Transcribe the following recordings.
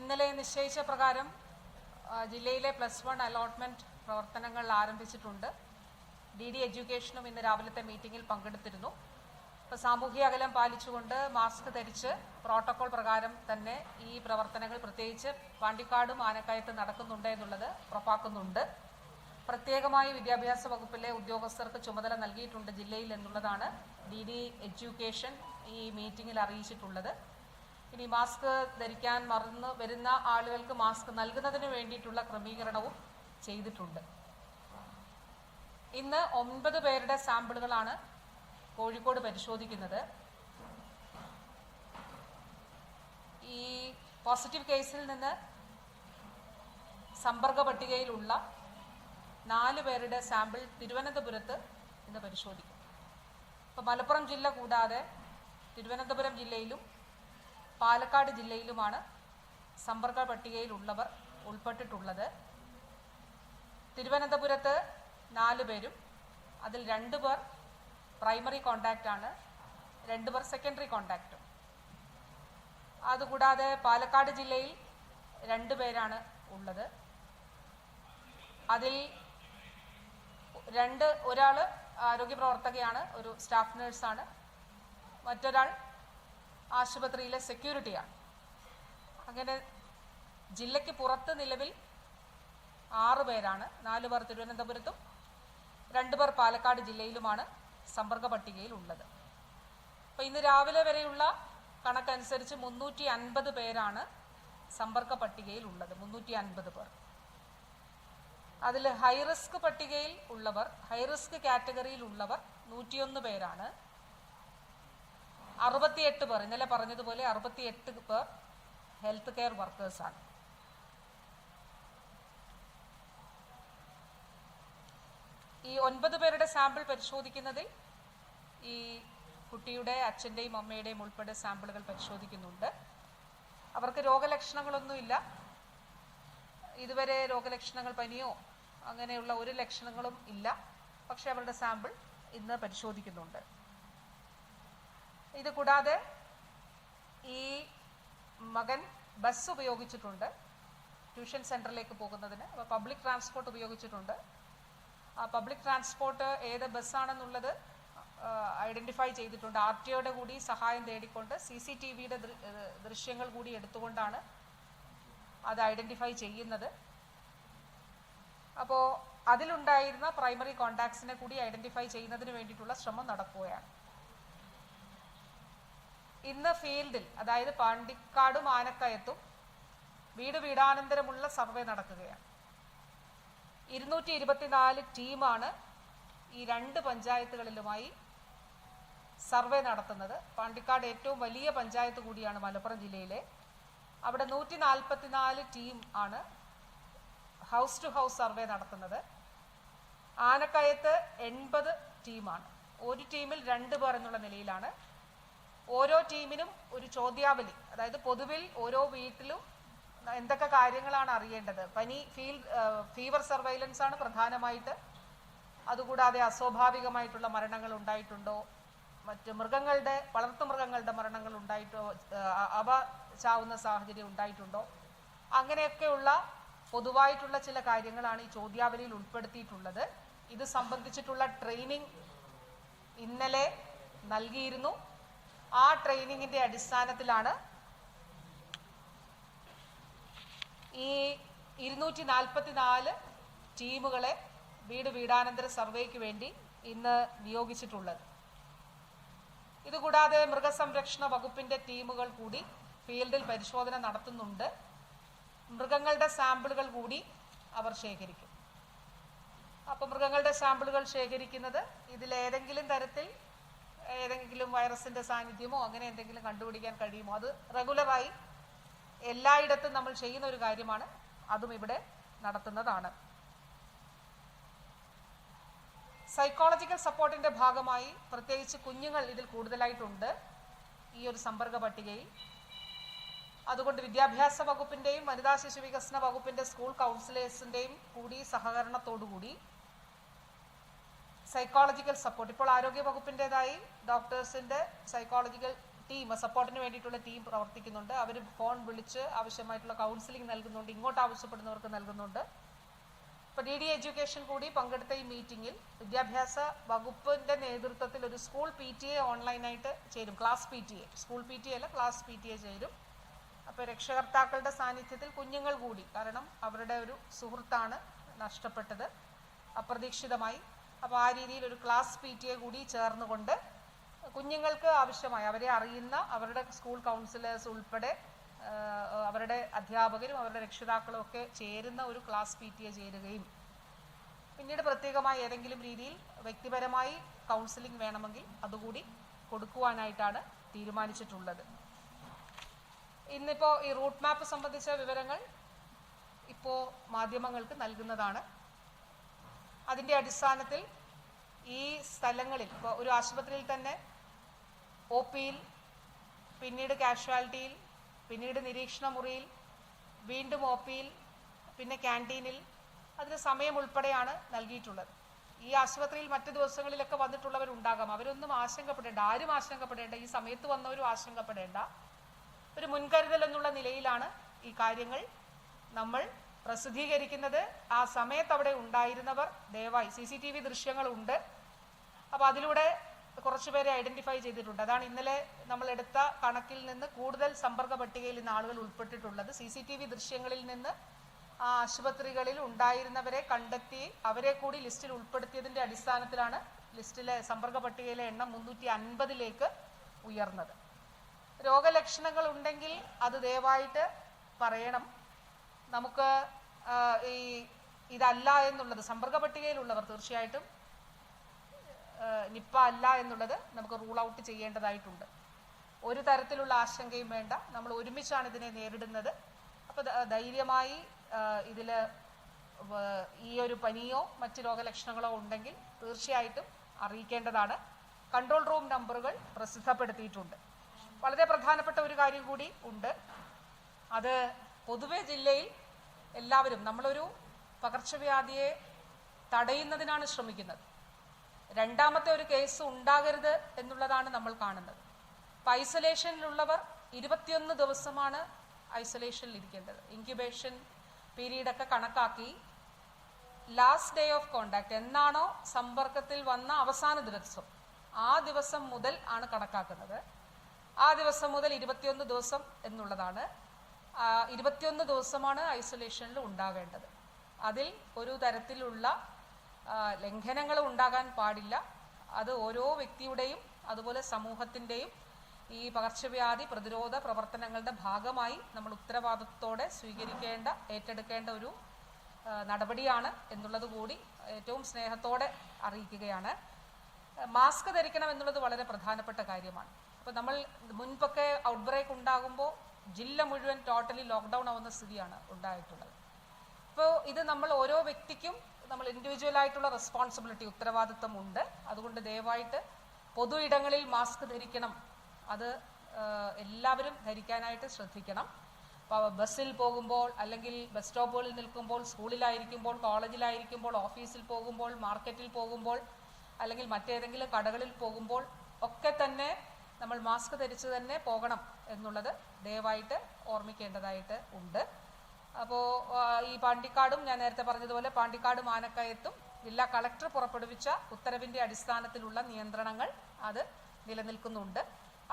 ഇന്നലെ നിശ്ചയിച്ച പ്രകാരം ജില്ലയിലെ +1 അലോട്ട്മെന്റ് പ്രവർത്തനങ്ങൾ ആരംഭിച്ചിട്ടുണ്ട്. DD എഡ്യൂക്കേഷനും ഇന്ന് രാവിലത്തെ മീറ്റിംഗിൽ പങ്കെടുത്തിരുന്നു. ഇപ്പോൾ സാമൂഹിക അകലം പാലിച്ചുകൊണ്ട് മാസ്ക് ധരിച്ച് പ്രോട്ടോകോൾ പ്രകാരം തന്നെ ഈ പ്രവർത്തനങ്ങൾ പ്രത്യേകിച്ച് പാണ്ടിക്കാടും ആനക്കയത്ത് നടക്കുന്നുണ്ട് എന്നുള്ളത് ഉറപ്പാക്കുന്നുണ്ട്. പ്രത്യേകമായി വിദ്യാഭ്യാസ വകുപ്പിലെ ഉദ്യോഗസ്ഥർക്ക് ചുമതല നൽകിയിട്ടുണ്ട് ജില്ലയിൽ എന്നുള്ളതാണ് DD എഡ്യൂക്കേഷൻ ഈ മീറ്റിംഗിൽ അറിയിച്ചിട്ടുള്ളത്. ഇനി മാസ്ക് ധരിക്കാൻ മറന്നു വരുന്ന ആളുകൾക്ക് മാസ്ക് നൽകുന്നതിന് വേണ്ടിയിട്ടുള്ള ക്രമീകരണവും ചെയ്തിട്ടുണ്ട്. ഇന്ന് 9 പേരുടെ സാമ്പിളുകളാണ് കോഴിക്കോട് പരിശോധിക്കുന്നത്. ഈ പോസിറ്റീവ് കേസിൽ നിന്ന് സമ്പർക്ക പട്ടികയിലുള്ള 4 പേരുടെ സാമ്പിൾ തിരുവനന്തപുരത്ത് ഇന്ന് പരിശോധിക്കും. ഇപ്പോൾ മലപ്പുറം ജില്ല കൂടാതെ തിരുവനന്തപുരം ജില്ലയിലും പാലക്കാട് ജില്ലയിലുമാണ് സമ്പർക്ക പട്ടികയിലുള്ളവർ ഉൾപ്പെട്ടിട്ടുള്ളത്. തിരുവനന്തപുരത്ത് 4 പേരും, അതിൽ 2 പേർ പ്രൈമറി കോണ്ടാക്റ്റ് ആണ്, 2 പേർ സെക്കൻഡറി കോണ്ടാക്റ്റും. അതുകൂടാതെ പാലക്കാട് ജില്ലയിൽ 2 പേരാണ് ഉള്ളത്. അതിൽ ഒരാൾ ആരോഗ്യ പ്രവർത്തകയാണ്, ഒരു സ്റ്റാഫ് നേഴ്സാണ്, മറ്റൊരാൾ ആശുപത്രിയിലെ സെക്യൂരിറ്റിയാണ്. അങ്ങനെ ജില്ലയ്ക്ക് പുറത്ത് നിലവിൽ 6 പേരാണ്. 4 പേർ തിരുവനന്തപുരത്തും 2 പേർ പാലക്കാട് ജില്ലയിലുമാണ് സമ്പർക്ക പട്ടികയിൽ ഉള്ളത്. അപ്പോൾ ഇന്ന് രാവിലെ വരെയുള്ള കണക്കനുസരിച്ച് 350 പേരാണ് സമ്പർക്ക പട്ടികയിൽ ഉള്ളത്. 350 പേർ. അതിൽ ഹൈറിസ്ക് പട്ടികയിൽ ഉള്ളവർ, ഹൈറിസ്ക് കാറ്റഗറിയിൽ ഉള്ളവർ 101 പേരാണ്. 68 പേർ, ഇന്നലെ പറഞ്ഞതുപോലെ 68 പേർ ഹെൽത്ത് കെയർ വർക്കേഴ്സാണ്. ഈ 9 പേരുടെ സാമ്പിൾ പരിശോധിക്കുന്നതിൽ ഈ കുട്ടിയുടെ അച്ഛൻ്റെയും അമ്മയുടെയും ഉൾപ്പെടെ സാമ്പിളുകൾ പരിശോധിക്കുന്നുണ്ട്. അവർക്ക് രോഗലക്ഷണങ്ങളൊന്നുമില്ല. ഇതുവരെ രോഗലക്ഷണങ്ങൾ, പനിയോ അങ്ങനെയുള്ള ഒരു ലക്ഷണങ്ങളും ഇല്ല. പക്ഷെ അവരുടെ സാമ്പിൾ ഇന്ന് പരിശോധിക്കുന്നുണ്ട്. ഇത് കൂടാതെ ഈ മകൻ ബസ് ഉപയോഗിച്ചിട്ടുണ്ട് ട്യൂഷൻ സെൻറ്ററിലേക്ക് പോകുന്നതിന്. അപ്പോൾ പബ്ലിക് ട്രാൻസ്പോർട്ട് ഉപയോഗിച്ചിട്ടുണ്ട്. ആ പബ്ലിക് ട്രാൻസ്പോർട്ട് ഏത് ബസ്സാണെന്നുള്ളത് ഐഡൻറ്റിഫൈ ചെയ്തിട്ടുണ്ട്. RTOയുടെ കൂടി സഹായം തേടിക്കൊണ്ട് CCTVയുടെ ദൃശ്യങ്ങൾ കൂടി എടുത്തുകൊണ്ടാണ് അത് ഐഡൻറ്റിഫൈ ചെയ്യുന്നത്. അപ്പോൾ അതിലുണ്ടായിരുന്ന പ്രൈമറി കോണ്ടാക്ട്സിനെ കൂടി ഐഡൻറ്റിഫൈ ചെയ്യുന്നതിന് വേണ്ടിയിട്ടുള്ള ശ്രമം നടക്കുകയാണ്. ഇന്ന് ഫീൽഡിൽ, അതായത് പാണ്ടിക്കാടും ആനക്കയത്തും വീടാനന്തരമുള്ള സർവേ നടക്കുകയാണ്. 224 ടീമാണ് ഈ 2 പഞ്ചായത്തുകളിലുമായി സർവേ നടത്തുന്നത്. പാണ്ടിക്കാട് ഏറ്റവും വലിയ പഞ്ചായത്ത് കൂടിയാണ് മലപ്പുറം ജില്ലയിലെ. അവിടെ 144 ടീം ആണ് ഹൗസ് ടു ഹൗസ് സർവേ നടത്തുന്നത്. ആനക്കയത്ത് 80 ടീമാണ്. ഒരു ടീമിൽ 2 പേർ എന്നുള്ള നിലയിലാണ്. ഓരോ ടീമിനും ഒരു ചോദ്യാവലി, അതായത് പൊതുവിൽ ഓരോ വീട്ടിലും എന്തൊക്കെ കാര്യങ്ങളാണ് അറിയേണ്ടത്. ഫീവർ സർവൈലൻസ് ആണ് പ്രധാനമായിട്ട്. അതുകൂടാതെ അസ്വാഭാവികമായിട്ടുള്ള മരണങ്ങൾ ഉണ്ടായിട്ടുണ്ടോ, മറ്റ് വളർത്തുമൃഗങ്ങളുടെ മരണങ്ങൾ ഉണ്ടായിട്ടോ, അവ ചാവുന്ന സാഹചര്യം ഉണ്ടായിട്ടുണ്ടോ, അങ്ങനെയൊക്കെയുള്ള പൊതുവായിട്ടുള്ള ചില കാര്യങ്ങളാണ് ഈ ചോദ്യാവലിയിൽ ഉൾപ്പെടുത്തിയിട്ടുള്ളത്. ഇത് സംബന്ധിച്ചിട്ടുള്ള ട്രെയിനിങ് ഇന്നലെ നൽകിയിരുന്നു. ആ ട്രെയിനിങ്ങിന്റെ അടിസ്ഥാനത്തിലാണ് ഈ 244 ടീമുകളെ വീടാനന്തര സർവേക്ക് വേണ്ടി ഇന്ന് നിയോഗിച്ചിട്ടുള്ളത്. ഇതുകൂടാതെ മൃഗസംരക്ഷണ വകുപ്പിന്റെ ടീമുകൾ കൂടി ഫീൽഡിൽ പരിശോധന നടത്തുന്നുണ്ട്. മൃഗങ്ങളുടെ സാമ്പിളുകൾ കൂടി അവർ ശേഖരിക്കും. അപ്പോൾ മൃഗങ്ങളുടെ സാമ്പിളുകൾ ശേഖരിക്കുന്നത് ഇതിലേതെങ്കിലും തരത്തിൽ ഏതെങ്കിലും വൈറസിന്റെ സാന്നിധ്യമോ അങ്ങനെ എന്തെങ്കിലും കണ്ടുപിടിക്കാൻ കഴിയുമോ, അത് റെഗുലറായി എല്ലായിടത്തും നമ്മൾ ചെയ്യുന്ന ഒരു കാര്യമാണ്. അതും ഇവിടെ നടത്തുന്നതാണ്. സൈക്കോളജിക്കൽ സപ്പോർട്ടിന്റെ ഭാഗമായി പ്രത്യേകിച്ച് കുഞ്ഞുങ്ങൾ ഇതിൽ കൂടുതലായിട്ടുണ്ട് ഈ ഒരു സമ്പർക്ക പട്ടികയിൽ. അതുകൊണ്ട് വിദ്യാഭ്യാസ വകുപ്പിന്റെയും വനിതാ ശിശു വികസന വകുപ്പിന്റെ സ്കൂൾ കൗൺസിലേഴ്സിന്റെയും കൂടി സഹകരണത്തോടുകൂടി സൈക്കോളജിക്കൽ സപ്പോർട്ട്, ഇപ്പോൾ ആരോഗ്യ വകുപ്പിൻ്റെതായി ഡോക്ടേഴ്സിന്റെ സൈക്കോളജിക്കൽ ടീം സപ്പോർട്ടിന് വേണ്ടിയിട്ടുള്ള ടീം പ്രവർത്തിക്കുന്നുണ്ട്. അവർ ഫോൺ വിളിച്ച് ആവശ്യമായിട്ടുള്ള കൗൺസിലിംഗ് നൽകുന്നുണ്ട്, ഇങ്ങോട്ട് ആവശ്യപ്പെടുന്നവർക്ക് നൽകുന്നുണ്ട്. ഇപ്പോൾ DD എഡ്യൂക്കേഷൻ കൂടി പങ്കെടുത്ത ഈ മീറ്റിങ്ങിൽ വിദ്യാഭ്യാസ വകുപ്പിൻ്റെ നേതൃത്വത്തിൽ ഒരു സ്കൂൾ PTA ഓൺലൈനായിട്ട് ചേരും. ക്ലാസ് PTA, സ്കൂൾ PTA അല്ല, ക്ലാസ് PTA ചേരും. അപ്പോൾ രക്ഷകർത്താക്കളുടെ സാന്നിധ്യത്തിൽ കുഞ്ഞുങ്ങൾ കൂടി, കാരണം അവരുടെ ഒരു സുഹൃത്താണ് നഷ്ടപ്പെട്ടത് അപ്രതീക്ഷിതമായി. അപ്പോൾ ആ രീതിയിൽ ഒരു ക്ലാസ് PTA കൂടി ചേർന്നുകൊണ്ട് കുഞ്ഞുങ്ങൾക്ക് ആവശ്യമായ, അവരെ അറിയുന്ന അവരുടെ സ്കൂൾ കൗൺസിലേഴ്സ് ഉൾപ്പെടെ അവരുടെ അധ്യാപകരും അവരുടെ രക്ഷിതാക്കളും ഒക്കെ ചേരുന്ന ഒരു ക്ലാസ് PTA ചേരുകയും പിന്നീട് പ്രത്യേകമായി ഏതെങ്കിലും രീതിയിൽ വ്യക്തിപരമായി കൗൺസിലിംഗ് വേണമെങ്കിൽ അതുകൂടി കൊടുക്കുവാനായിട്ടാണ് തീരുമാനിച്ചിട്ടുള്ളത്. ഇന്നിപ്പോൾ ഈ റൂട്ട് മാപ്പ് സംബന്ധിച്ച വിവരങ്ങൾ ഇപ്പോൾ മാധ്യമങ്ങൾക്ക് നൽകുന്നതാണ്. അതിൻ്റെ അടിസ്ഥാനത്തിൽ ഈ സ്ഥലങ്ങളിൽ ഇപ്പോൾ ഒരു ആശുപത്രിയിൽ തന്നെ OPയിൽ, പിന്നീട് കാഷ്വാലിറ്റിയിൽ, പിന്നീട് നിരീക്ഷണ മുറിയിൽ, വീണ്ടും OPയിൽ, പിന്നെ ക്യാൻറ്റീനിൽ, അതിന് സമയം ഉൾപ്പെടെയാണ് നൽകിയിട്ടുള്ളത്. ഈ ആശുപത്രിയിൽ മറ്റു ദിവസങ്ങളിലൊക്കെ വന്നിട്ടുള്ളവരുണ്ടാകാം. അവരൊന്നും ആശങ്കപ്പെടേണ്ട, ആരും ആശങ്കപ്പെടേണ്ട, ഈ സമയത്ത് വന്നവരും ആശങ്കപ്പെടേണ്ട. ഒരു മുൻകരുതൽ എന്നുള്ള നിലയിലാണ് ഈ കാര്യങ്ങൾ നമ്മൾ പ്രസിദ്ധീകരിക്കുന്നത്. ആ സമയത്ത് അവിടെ ഉണ്ടായിരുന്നവർ ദയവായി, CCTV ദൃശ്യങ്ങളുണ്ട്, അപ്പോൾ അതിലൂടെ കുറച്ചുപേരെ ഐഡന്റിഫൈ ചെയ്തിട്ടുണ്ട്. അതാണ് ഇന്നലെ നമ്മൾ എടുത്ത കണക്കിൽ നിന്ന് കൂടുതൽ സമ്പർക്ക പട്ടികയിൽ ഇന്ന് ആളുകൾ ഉൾപ്പെട്ടിട്ടുള്ളത്. CCTV ദൃശ്യങ്ങളിൽ നിന്ന് ആ ആശുപത്രികളിൽ ഉണ്ടായിരുന്നവരെ കണ്ടെത്തി അവരെ കൂടി ലിസ്റ്റിൽ ഉൾപ്പെടുത്തിയതിൻ്റെ അടിസ്ഥാനത്തിലാണ് ലിസ്റ്റിലെ സമ്പർക്ക പട്ടികയിലെ എണ്ണം 350ലേക്ക് ഉയർന്നത്. രോഗലക്ഷണങ്ങൾ ഉണ്ടെങ്കിൽ അത് ദയവായിട്ട് പറയണം. നമുക്ക് ഇതല്ല എന്നുള്ളത്, സമ്പർക്ക പട്ടികയിലുള്ളവർ തീർച്ചയായിട്ടും നിപ്പ അല്ല എന്നുള്ളത് നമുക്ക് റൂൾ ഔട്ട് ചെയ്യേണ്ടതായിട്ടുണ്ട്. ഒരു തരത്തിലുള്ള ആശങ്കയും വേണ്ട, നമ്മൾ ഒരുമിച്ചാണ് ഇതിനെ നേരിടുന്നത്. അപ്പോൾ ധൈര്യമായി ഇതിൽ ഈ ഒരു പനിയോ മറ്റ് രോഗലക്ഷണങ്ങളോ ഉണ്ടെങ്കിൽ തീർച്ചയായിട്ടും അറിയിക്കേണ്ടതാണ്. കൺട്രോൾ റൂം നമ്പറുകൾ പ്രസിദ്ധപ്പെടുത്തിയിട്ടുണ്ട്. വളരെ പ്രധാനപ്പെട്ട ഒരു കാര്യം കൂടി ഉണ്ട്. അത് പൊതുവെ ജില്ലയിൽ എല്ലാവരും നമ്മളൊരു പകർച്ചവ്യാധിയെ തടയുന്നതിനാണ് ശ്രമിക്കുന്നത്. രണ്ടാമത്തെ ഒരു കേസ് ഉണ്ടാകരുത് എന്നുള്ളതാണ് നമ്മൾ കാണുന്നത്. അപ്പം ഐസൊലേഷനിലുള്ളവർ 21 ദിവസമാണ് ഐസൊലേഷനിൽ ഇരിക്കേണ്ടത്. ഇൻക്യുബേഷൻ പീരീഡൊക്കെ കണക്കാക്കി ലാസ്റ്റ് ഡേ ഓഫ് കോണ്ടാക്ട് എന്നാണോ സമ്പർക്കത്തിൽ വന്ന അവസാന ദിവസം, ആ ദിവസം മുതൽ ആണ് കണക്കാക്കുന്നത്. ആ ദിവസം മുതൽ 21 ദിവസം എന്നുള്ളതാണ്. 21 ദിവസമാണ് ഐസൊലേഷനിൽ ഉണ്ടാവേണ്ടത്. അതിൽ ഒരു തരത്തിലുള്ള ലംഘനങ്ങളും ഉണ്ടാകാൻ പാടില്ല. അത് ഓരോ വ്യക്തിയുടെയും അതുപോലെ സമൂഹത്തിൻ്റെയും ഈ പകർച്ചവ്യാധി പ്രതിരോധ പ്രവർത്തനങ്ങളുടെ ഭാഗമായി നമ്മൾ ഉത്തരവാദിത്വത്തോടെ ഏറ്റെടുക്കേണ്ട ഒരു നടപടിയാണ് എന്നുള്ളത് കൂടി ഏറ്റവും സ്നേഹത്തോടെ അറിയിക്കുകയാണ്. മാസ്ക് ധരിക്കണം എന്നുള്ളത് വളരെ പ്രധാനപ്പെട്ട കാര്യമാണ്. അപ്പോൾ നമ്മൾ മുൻപൊക്കെ ഔട്ട് ബ്രേക്ക് ഉണ്ടാകുമ്പോൾ ജില്ല മുഴുവൻ ടോട്ടലി ലോക്ക്ഡൗൺ ആവുന്ന സ്ഥിതിയാണ് ഉണ്ടായിട്ടുള്ളത്. ഇപ്പോൾ ഇത് നമ്മൾ ഓരോ വ്യക്തിക്കും നമ്മൾ ഇൻഡിവിജ്വലായിട്ടുള്ള റെസ്പോൺസിബിലിറ്റി, ഉത്തരവാദിത്വം ഉണ്ട്. അതുകൊണ്ട് ദയവായിട്ട് പൊതു ഇടങ്ങളിൽ മാസ്ക് ധരിക്കണം. അത് എല്ലാവരും ധരിക്കാനായിട്ട് ശ്രദ്ധിക്കണം. ബസ്സിൽ പോകുമ്പോൾ, അല്ലെങ്കിൽ ബസ് സ്റ്റോപ്പുകളിൽ നിൽക്കുമ്പോൾ, സ്കൂളിലായിരിക്കുമ്പോൾ, കോളേജിലായിരിക്കുമ്പോൾ, ഓഫീസിൽ പോകുമ്പോൾ, മാർക്കറ്റിൽ പോകുമ്പോൾ, അല്ലെങ്കിൽ മറ്റേതെങ്കിലും കടകളിൽ പോകുമ്പോൾ ഒക്കെ തന്നെ നമ്മൾ മാസ്ക് ധരിച്ച് തന്നെ പോകണം എന്നുള്ളത് ദയവായിട്ട് ഓർമ്മിക്കേണ്ടതായിട്ട് ഉണ്ട്. അപ്പോൾ ഈ പാണ്ടിക്കാടും ഞാൻ നേരത്തെ പറഞ്ഞതുപോലെ പാണ്ടിക്കാടും ആനക്കയത്തും ജില്ലാ കളക്ടർ പുറപ്പെടുവിച്ച ഉത്തരവിൻ്റെ അടിസ്ഥാനത്തിലുള്ള നിയന്ത്രണങ്ങൾ അത് നിലനിൽക്കുന്നുണ്ട്.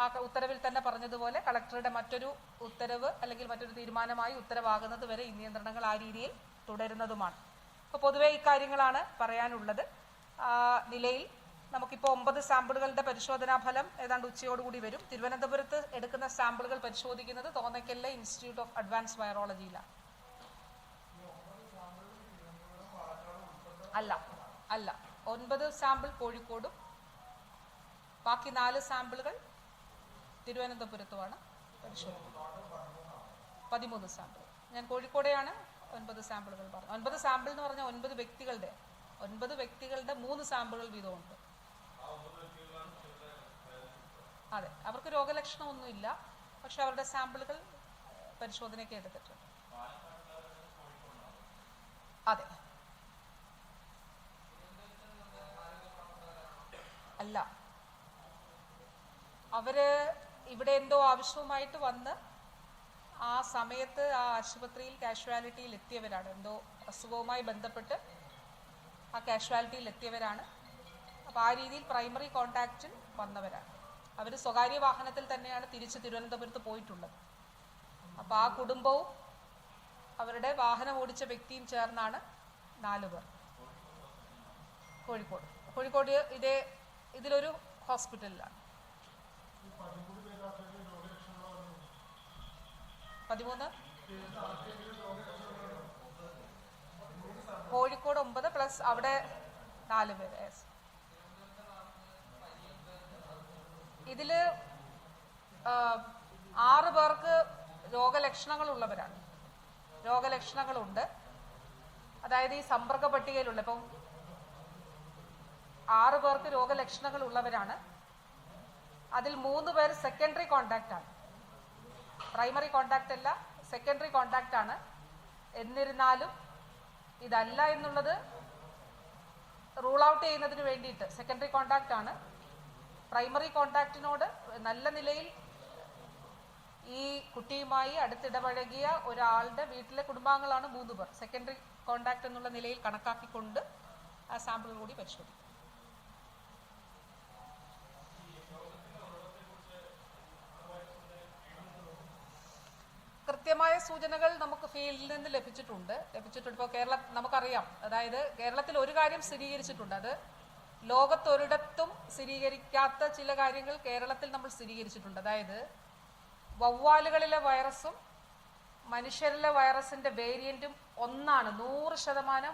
ആ ഉത്തരവിൽ തന്നെ പറഞ്ഞതുപോലെ കളക്ടറുടെ മറ്റൊരു ഉത്തരവ് അല്ലെങ്കിൽ മറ്റൊരു തീരുമാനമായി ഉത്തരവാകുന്നത് വരെ ഈ നിയന്ത്രണങ്ങൾ ആ രീതിയിൽ തുടരുന്നതുമാണ്. അപ്പോൾ പൊതുവെ ഇക്കാര്യങ്ങളാണ് പറയാനുള്ളത്. നിലയിൽ നമുക്കിപ്പോൾ 9 സാമ്പിളുകളുടെ പരിശോധനാ ഫലം ഏതാണ്ട് ഉച്ചയോടുകൂടി വരും. തിരുവനന്തപുരത്ത് എടുക്കുന്ന സാമ്പിളുകൾ പരിശോധിക്കുന്നത് തോന്നയ്ക്കലിലെ ഇൻസ്റ്റിറ്റ്യൂട്ട് ഓഫ് അഡ്വാൻസ് വൈറോളജിയിലാണ്. അല്ല 9 സാമ്പിൾ കോഴിക്കോടും ബാക്കി 4 സാമ്പിളുകൾ തിരുവനന്തപുരത്തുമാണ് പരിശോധിക്കുന്നത്. 13 സാമ്പിൾ. ഞാൻ കോഴിക്കോടെയാണ് 9 സാമ്പിളുകൾ പറഞ്ഞത്. 9 സാമ്പിൾ എന്ന് പറഞ്ഞാൽ 9 വ്യക്തികളുടെ 3 സാമ്പിളുകൾ വീതമുണ്ട്. അതെ, അവർക്ക് രോഗലക്ഷണമൊന്നുമില്ല, പക്ഷെ അവരുടെ സാമ്പിളുകൾ പരിശോധനയ്ക്ക് എടുത്തിട്ടുണ്ട്. അതെ, അല്ല, അവര് ഇവിടെ എന്തോ ആവശ്യവുമായിട്ട് വന്ന് ആ സമയത്ത് ആ ആശുപത്രിയിൽ കാഷ്വാലിറ്റിയിൽ എത്തിയവരാണ്. എന്തോ അസുഖവുമായി ബന്ധപ്പെട്ട് ആ കാഷ്വാലിറ്റിയിൽ എത്തിയവരാണ്. അപ്പോൾ ആ രീതിയിൽ പ്രൈമറി കോണ്ടാക്റ്റിൽ വന്നവരാണ്. അവർ സ്വകാര്യ വാഹനത്തിൽ തന്നെയാണ് തിരിച്ച് തിരുവനന്തപുരത്ത് പോയിട്ടുള്ളത്. അപ്പോൾ ആ കുടുംബവും അവരുടെ വാഹനം ഓടിച്ച വ്യക്തിയും ചേർന്നാണ് 4 പേർ. കോഴിക്കോട് ഇതിലൊരു ഹോസ്പിറ്റലിലാണ്. 13 കോഴിക്കോട് 9 പ്ലസ് അവിടെ 4 പേര്. ഇതില് 6 പേർക്ക് രോഗലക്ഷണങ്ങളുണ്ട്. അതായത് ഈ സമ്പർക്ക പട്ടികയിലുള്ള ഇപ്പം 6 പേർക്ക് രോഗലക്ഷണങ്ങൾ ഉള്ളവരാണ്. അതിൽ 3 പേര് സെക്കൻഡറി കോണ്ടാക്റ്റ് ആണ്. പ്രൈമറി കോണ്ടാക്റ്റ് അല്ല, സെക്കൻഡറി കോണ്ടാക്റ്റ് ആണ്. എന്നിരുന്നാലും ഇതല്ല എന്നുള്ളത് റൂൾ ഔട്ട് ചെയ്യുന്നതിന് വേണ്ടിയിട്ട് സെക്കൻഡറി കോണ്ടാക്റ്റ് ആണ്. പ്രൈമറി കോണ്ടാക്റ്റിനോട് നല്ല നിലയിൽ ഈ കുട്ടിയുമായി അടുത്തിടപഴകിയ ഒരാളുടെ വീട്ടിലെ കുടുംബാംഗങ്ങളാണ് 3 പേർ. സെക്കൻഡറി കോണ്ടാക്റ്റ് എന്നുള്ള നിലയിൽ കണക്കാക്കിക്കൊണ്ട് ആ സാമ്പിൾ കൂടി പരിശോധിക്കും. കൃത്യമായ സൂചനകൾ നമുക്ക് ഫീൽഡിൽ നിന്ന് ലഭിച്ചിട്ടുണ്ട്. ഇപ്പോൾ നമുക്കറിയാം, അതായത് കേരളത്തിൽ ഒരു കാര്യം സ്ഥിരീകരിച്ചിട്ടുണ്ട്. അത് ലോകത്തൊരിടത്തും സ്ഥിരീകരിക്കാത്ത ചില കാര്യങ്ങൾ കേരളത്തിൽ നമ്മൾ സ്ഥിരീകരിച്ചിട്ടുണ്ട്. അതായത് വവ്വാലുകളിലെ വൈറസും മനുഷ്യരിലെ വൈറസിന്റെ വേരിയന്റും ഒന്നാണ്, 100%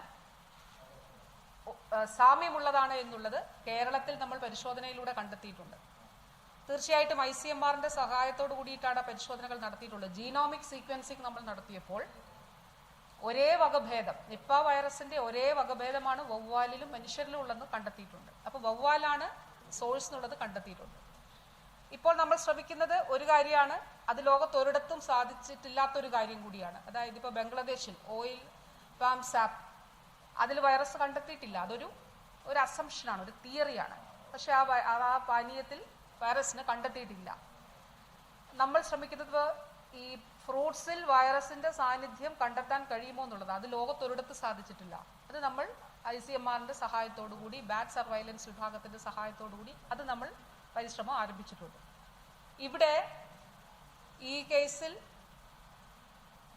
സാമ്യമുള്ളതാണ് എന്നുള്ളത് കേരളത്തിൽ നമ്മൾ പരിശോധനയിലൂടെ കണ്ടെത്തിയിട്ടുണ്ട്. തീർച്ചയായിട്ടും ICMR-ന്റെ സഹായത്തോടു കൂടിയിട്ടാണ് പരിശോധനകൾ നടത്തിയിട്ടുള്ളത്. ജീനോമിക് സീക്വൻസിങ് നമ്മൾ നടത്തിയപ്പോൾ ഒരേ വകഭേദം, നിപ്പ വൈറസിന്റെ ഒരേ വകഭേദമാണ് വവ്വാലിലും മനുഷ്യരിലും ഉള്ളതെന്ന് കണ്ടെത്തിയിട്ടുണ്ട്. അപ്പോൾ വവ്വാലാണ് സോഴ്സ് എന്നുള്ളത് കണ്ടെത്തിയിട്ടുണ്ട്. ഇപ്പോൾ നമ്മൾ ശ്രമിക്കുന്നത് ഒരു കാര്യമാണ്, അത് ലോകത്തൊരിടത്തും സാധിച്ചിട്ടില്ലാത്തൊരു കാര്യം കൂടിയാണ്. അതായത് ഇപ്പോൾ ബംഗ്ലാദേശിൽ ഓയിൽ പാം സാപ്പ് അതിൽ വൈറസ് കണ്ടെത്തിയിട്ടില്ല. അതൊരു അസംഷനാണ്, ഒരു തിയറിയാണ്. പക്ഷെ ആ പാനീയത്തിൽ വൈറസിന് കണ്ടെത്തിയിട്ടില്ല. നമ്മൾ ശ്രമിക്കുന്നത് ഈ ഫ്രൂട്ട്സിൽ വൈറസിന്റെ സാന്നിധ്യം കണ്ടെത്താൻ കഴിയുമോ എന്നുള്ളത്. അത് ലോകത്തൊരിടത്ത് സാധിച്ചിട്ടില്ല. അത് നമ്മൾ ICMR-ന്റെ സഹായത്തോടു കൂടി, ബാറ്റ് സർവൈലൻസ് വിഭാഗത്തിന്റെ സഹായത്തോടു കൂടി അത് നമ്മൾ പരിശ്രമം ആരംഭിച്ചിട്ടുണ്ട്. ഇവിടെ ഈ കേസിൽ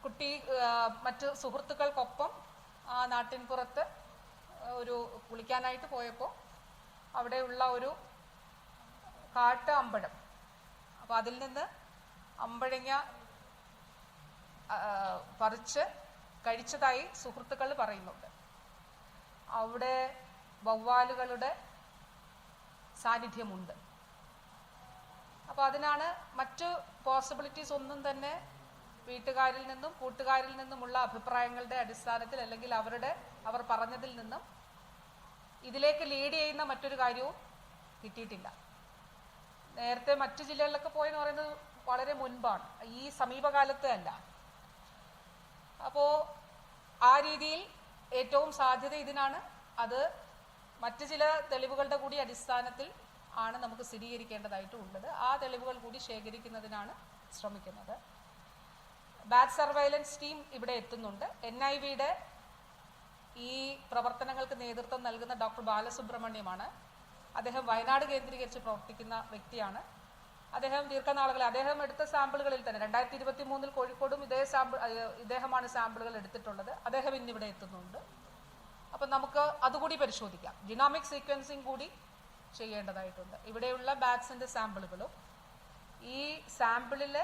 കുട്ടി മറ്റ് സുഹൃത്തുക്കൾക്കൊപ്പം ആ നാട്ടിൻപുറത്ത് ഒരു കുളിക്കാനായിട്ട് പോയപ്പോൾ അവിടെയുള്ള ഒരു കാട്ട് അമ്പഴം, അപ്പോൾ അതിൽ നിന്ന് അമ്പഴങ്ങ പറിച്ച് കഴിച്ചതായി സുഹൃത്തുക്കൾ പറയുന്നുണ്ട്. അവിടെ വവ്വാലുകളുടെ സാന്നിധ്യമുണ്ട്. അപ്പോൾ അതിനാണ് മറ്റു പോസിബിലിറ്റീസ് ഒന്നും തന്നെ വീട്ടുകാരിൽ നിന്നും കൂട്ടുകാരിൽ നിന്നുമുള്ള അഭിപ്രായങ്ങളുടെ അടിസ്ഥാനത്തിൽ അല്ലെങ്കിൽ അവർ പറഞ്ഞതിൽ നിന്നും ഇതിലേക്ക് ലീഡ് ചെയ്യുന്ന മറ്റൊരു കാര്യവും കിട്ടിയിട്ടില്ല. നേരത്തെ മറ്റു ജില്ലകളിലൊക്കെ പോയെന്ന് പറയുന്നത് വളരെ മുൻപാണ്, ഈ സമീപകാലത്ത് അല്ല. അപ്പോൾ ആ രീതിയിൽ ഏറ്റവും സാധ്യത ഇതിനാണ്. അത് മറ്റു ചില തെളിവുകളുടെ കൂടി അടിസ്ഥാനത്തിൽ ആണ് നമുക്ക് സ്ഥിരീകരിക്കേണ്ടതായിട്ടുള്ളത്. ആ തെളിവുകൾ കൂടി ശേഖരിക്കുന്നതിനാണ് ശ്രമിക്കുന്നത്. ബാറ്റ് സർവൈലൻസ് ടീം ഇവിടെ എത്തുന്നുണ്ട്. NIV-യുടെ ഈ പ്രവർത്തനങ്ങൾക്ക് നേതൃത്വം നൽകുന്ന ഡോക്ടർ ബാലസുബ്രഹ്മണ്യമാണ്. അദ്ദേഹം വയനാട് കേന്ദ്രീകരിച്ച് പ്രവർത്തിക്കുന്ന വ്യക്തിയാണ്. അദ്ദേഹം ദീർഘനാളുകളെ അദ്ദേഹം എടുത്ത സാമ്പിളുകളിൽ തന്നെ 2023 കോഴിക്കോടും ഇദ്ദേഹമാണ് സാമ്പിളുകൾ എടുത്തിട്ടുള്ളത്. അദ്ദേഹം ഇന്നിവിടെ എത്തുന്നുണ്ട്. അപ്പം നമുക്ക് അതുകൂടി പരിശോധിക്കാം. ജിനോമിക് സീക്വൻസിങ് കൂടി ചെയ്യേണ്ടതായിട്ടുണ്ട്. ഇവിടെയുള്ള ബാറ്റ്സിന്റെ സാമ്പിളുകളും ഈ സാമ്പിളിലെ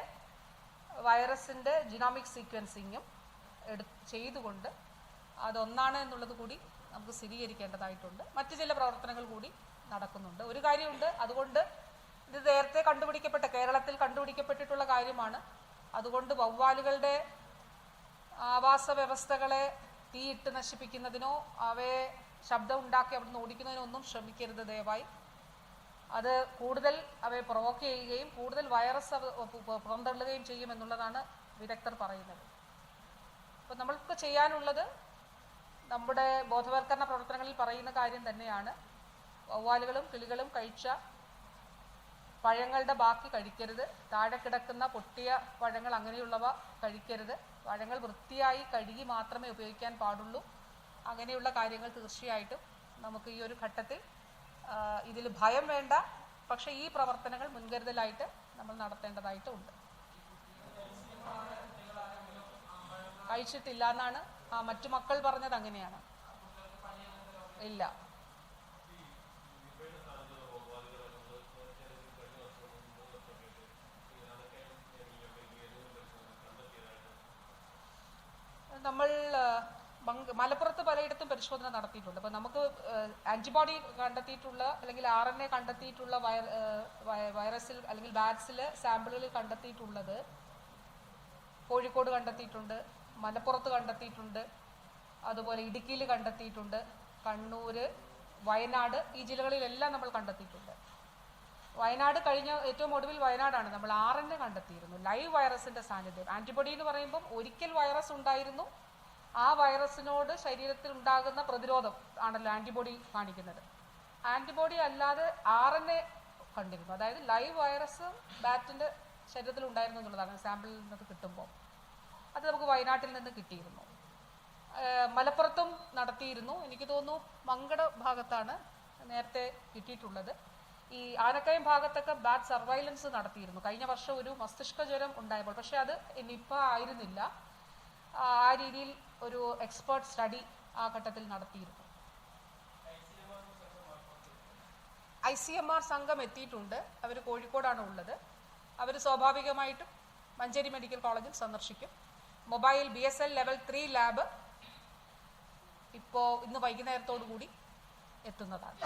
വൈറസിന്റെ ജിനോമിക് സീക്വൻസിങ്ങും ചെയ്തുകൊണ്ട് അതൊന്നാണ് എന്നുള്ളത് കൂടി നമുക്ക് സ്ഥിരീകരിക്കേണ്ടതായിട്ടുണ്ട്. മറ്റു ചില പ്രവർത്തനങ്ങൾ കൂടി നടക്കുന്നുണ്ട്. ഒരു കാര്യമുണ്ട്, അതുകൊണ്ട് ഇത് നേരത്തെ കേരളത്തിൽ കണ്ടുപിടിക്കപ്പെട്ടിട്ടുള്ള കാര്യമാണ്. അതുകൊണ്ട് വവ്വാലുകളുടെ ആവാസ വ്യവസ്ഥകളെ തീയിട്ട് നശിപ്പിക്കുന്നതിനോ അവയെ ശബ്ദം ഉണ്ടാക്കി അവിടുന്ന് ഓടിക്കുന്നതിനോ ഒന്നും ശ്രമിക്കരുത് ദയവായി. അത് കൂടുതൽ അവയെ പ്രൊവോക്ക് ചെയ്യുകയും കൂടുതൽ വൈറസ് പുറന്തള്ളുകയും ചെയ്യുമെന്നുള്ളതാണ് വിദഗ്ധർ പറയുന്നത്. അപ്പോൾ നമ്മൾക്ക് ചെയ്യാനുള്ളത് നമ്മുടെ ബോധവൽക്കരണ പ്രവർത്തനങ്ങളിൽ പറയുന്ന കാര്യം തന്നെയാണ്. വവ്വാലുകളും കിളികളും കഴിച്ച പഴങ്ങളുടെ ബാക്കി കഴിക്കരുത്, താഴെ കിടക്കുന്ന പൊട്ടിയ പഴങ്ങൾ അങ്ങനെയുള്ളവ കഴിക്കരുത്, പഴങ്ങൾ വൃത്തിയായി കഴുകി മാത്രമേ ഉപയോഗിക്കാൻ പാടുള്ളൂ. അങ്ങനെയുള്ള കാര്യങ്ങൾ തീർച്ചയായിട്ടും നമുക്ക് ഈ ഒരു ഘട്ടത്തിൽ ഇതിൽ ഭയം വേണ്ട. പക്ഷേ ഈ പ്രവർത്തനങ്ങൾ മുൻകരുതലായിട്ട് നമ്മൾ നടത്തേണ്ടതായിട്ടുണ്ട്. കഴിച്ചിട്ടില്ല എന്നാണ് മറ്റു മക്കൾ പറഞ്ഞത്. അങ്ങനെയാണ്. ഇല്ല. നമ്മൾ മലപ്പുറത്ത് പലയിടത്തും പരിശോധന നടത്തിയിട്ടുണ്ട്. അപ്പോൾ നമുക്ക് ആന്റിബോഡി കണ്ടെത്തിയിട്ടുള്ള അല്ലെങ്കിൽ RNA കണ്ടെത്തിയിട്ടുള്ള വൈറസിൽ അല്ലെങ്കിൽ ബാറ്റ്സിൽ സാമ്പിളുകളിൽ കണ്ടെത്തിയിട്ടുള്ളത് കോഴിക്കോട് കണ്ടെത്തിയിട്ടുണ്ട്, മലപ്പുറത്ത് കണ്ടെത്തിയിട്ടുണ്ട്, അതുപോലെ ഇടുക്കിയിൽ കണ്ടെത്തിയിട്ടുണ്ട്, കണ്ണൂർ, വയനാട്, ഈ ജില്ലകളിലെല്ലാം നമ്മൾ കണ്ടെത്തിയിട്ടുണ്ട്. വയനാട് കഴിഞ്ഞ ഏറ്റവും ഒടുവിൽ വയനാടാണ് നമ്മൾ RNA കണ്ടെത്തിയിരുന്നു, ലൈവ് വൈറസിന്റെ സാന്നിധ്യം. ആന്റിബോഡി എന്ന് പറയുമ്പം ഒരിക്കൽ വൈറസ് ഉണ്ടായിരുന്നു, ആ വൈറസിനോട് ശരീരത്തിൽ ഉണ്ടാകുന്ന പ്രതിരോധം ആണല്ലോ ആന്റിബോഡി കാണിക്കുന്നത്. ആന്റിബോഡി അല്ലാതെ RNA കണ്ടിരുന്നു, അതായത് ലൈവ് വൈറസ് ബാറ്റിന്റെ ശരീരത്തിൽ ഉണ്ടായിരുന്നു എന്നുള്ളതാണ് സാമ്പിളിൽ നിന്ന് കിട്ടുമ്പോൾ. അത് നമുക്ക് വയനാട്ടിൽ നിന്ന് കിട്ടിയിരുന്നു. മലപ്പുറത്തും നടത്തിയിരുന്നു. എനിക്ക് തോന്നുന്നു മങ്കട ഭാഗത്താണ് നേരത്തെ കിട്ടിയിട്ടുള്ളത്. ഈ ആനക്കയം ഭാഗത്തൊക്കെ ബാറ്റ് സർവൈലൻസ് നടത്തിയിരുന്നു കഴിഞ്ഞ വർഷം ഒരു മസ്തിഷ്ക ജ്വരം ഉണ്ടായപ്പോൾ. പക്ഷെ അത് നിപ്പ ആയിരുന്നില്ല. ആ രീതിയിൽ ഒരു എക്സ്പേർട്ട് സ്റ്റഡി ആ ഘട്ടത്തിൽ നടത്തിയിരുന്നു. ICMR സംഘം എത്തിയിട്ടുണ്ട്. അവർ കോഴിക്കോടാണ് ഉള്ളത്. അവർ സ്വാഭാവികമായിട്ടും മഞ്ചേരി മെഡിക്കൽ കോളേജിൽ സന്ദർശിക്കും. മൊബൈൽ BSL ലെവൽ 3 ലാബ് ഇപ്പോൾ ഇന്ന് വൈകുന്നേരത്തോടു കൂടി എത്തുന്നതാണ്.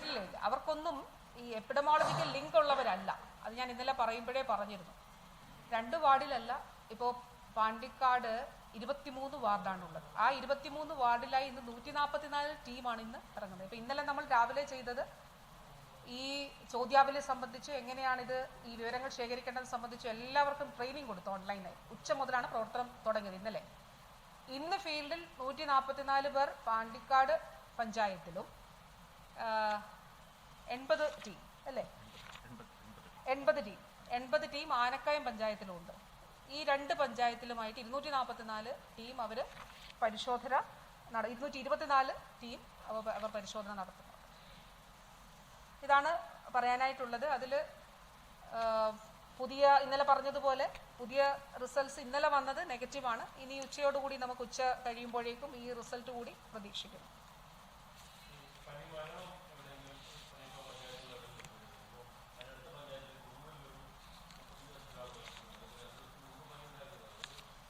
ഇല്ല, അവർക്കൊന്നും ഈ എപ്പിഡമോളജിക്കൽ ലിങ്ക് ഉള്ളവരല്ല. അത് ഞാൻ ഇന്നലെ പറയുമ്പോഴേ പറഞ്ഞിരുന്നു. 2 വാർഡിലല്ല, ഇപ്പോൾ പാണ്ടിക്കാട് 23 വാർഡാണുള്ളത്. ആ 23 വാർഡിലായി ഇന്ന് 144 ടീമാണ് ഇന്ന് ഇറങ്ങുന്നത്. ഇപ്പം ഇന്നലെ നമ്മൾ രാവിലെ ചെയ്തത് ഈ ചോദ്യാവലി സംബന്ധിച്ച് എങ്ങനെയാണിത് ഈ വിവരങ്ങൾ ശേഖരിക്കേണ്ടത് സംബന്ധിച്ച് എല്ലാവർക്കും ട്രെയിനിങ് കൊടുത്തു ഓൺലൈനായി. ഉച്ച മുതലാണ് പ്രവർത്തനം തുടങ്ങിയത് ഇന്നലെ. ഇന്ന് ഫീൽഡിൽ 144 പേർ പാണ്ടിക്കാട് പഞ്ചായത്തിലും 80 ടീം അല്ലേ 80 ടീം ആനക്കയം പഞ്ചായത്തിലും ഉണ്ട്. ഈ 2 പഞ്ചായത്തിലുമായിട്ട് 244 ടീം അവർ പരിശോധന 224 ടീം അവർ പരിശോധന നടത്തുന്നു. ഇതാണ് പറയാനായിട്ടുള്ളത്. അതിൽ പുതിയ ഇന്നലെ പറഞ്ഞതുപോലെ പുതിയ റിസൾട്ട്സ് ഇന്നലെ വന്നത് നെഗറ്റീവാണ്. ഇനി ഉച്ചയോടുകൂടി നമുക്ക് ഉച്ച കഴിയുമ്പോഴേക്കും ഈ റിസൾട്ട് കൂടി പ്രതീക്ഷിക്കുന്നു.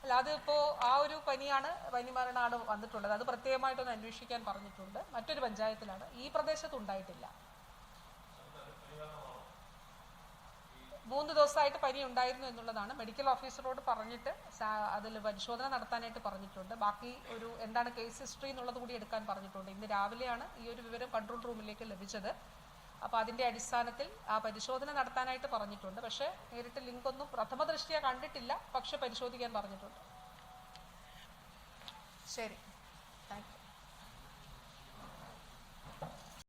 അല്ല, അതിപ്പോൾ ആ ഒരു പനി മരണമാണ് വന്നിട്ടുള്ളത്. അത് പ്രത്യേകമായിട്ടൊന്ന് അന്വേഷിക്കാൻ പറഞ്ഞിട്ടുണ്ട്. മറ്റൊരു പഞ്ചായത്തിലാണ്, ഈ പ്രദേശത്ത് ഉണ്ടായിട്ടില്ല. 3 ദിവസമായിട്ട് പനി ഉണ്ടായിരുന്നു എന്നുള്ളതാണ്. മെഡിക്കൽ ഓഫീസറോട് പറഞ്ഞിട്ട് അതിൽ പരിശോധന നടത്താനായിട്ട് പറഞ്ഞിട്ടുണ്ട്. ബാക്കി ഒരു എന്താണ് കേസ് ഹിസ്റ്ററി എന്നുള്ളത് കൂടി എടുക്കാൻ പറഞ്ഞിട്ടുണ്ട്. ഇന്ന് രാവിലെയാണ് ഈ ഒരു വിവരം കൺട്രോൾ റൂമിലേക്ക് ലഭിച്ചത്. അപ്പോൾ അതിൻ്റെ അടിസ്ഥാനത്തിൽ ആ പരിശോധന നടത്താനായിട്ട് പറഞ്ഞിട്ടുണ്ട്. പക്ഷേ നേരിട്ട് ലിങ്കൊന്നും പ്രഥമ ദൃഷ്ടിയ കണ്ടിട്ടില്ല. പക്ഷെ പരിശോധിക്കാൻ പറഞ്ഞിട്ടുണ്ട്. ശരി.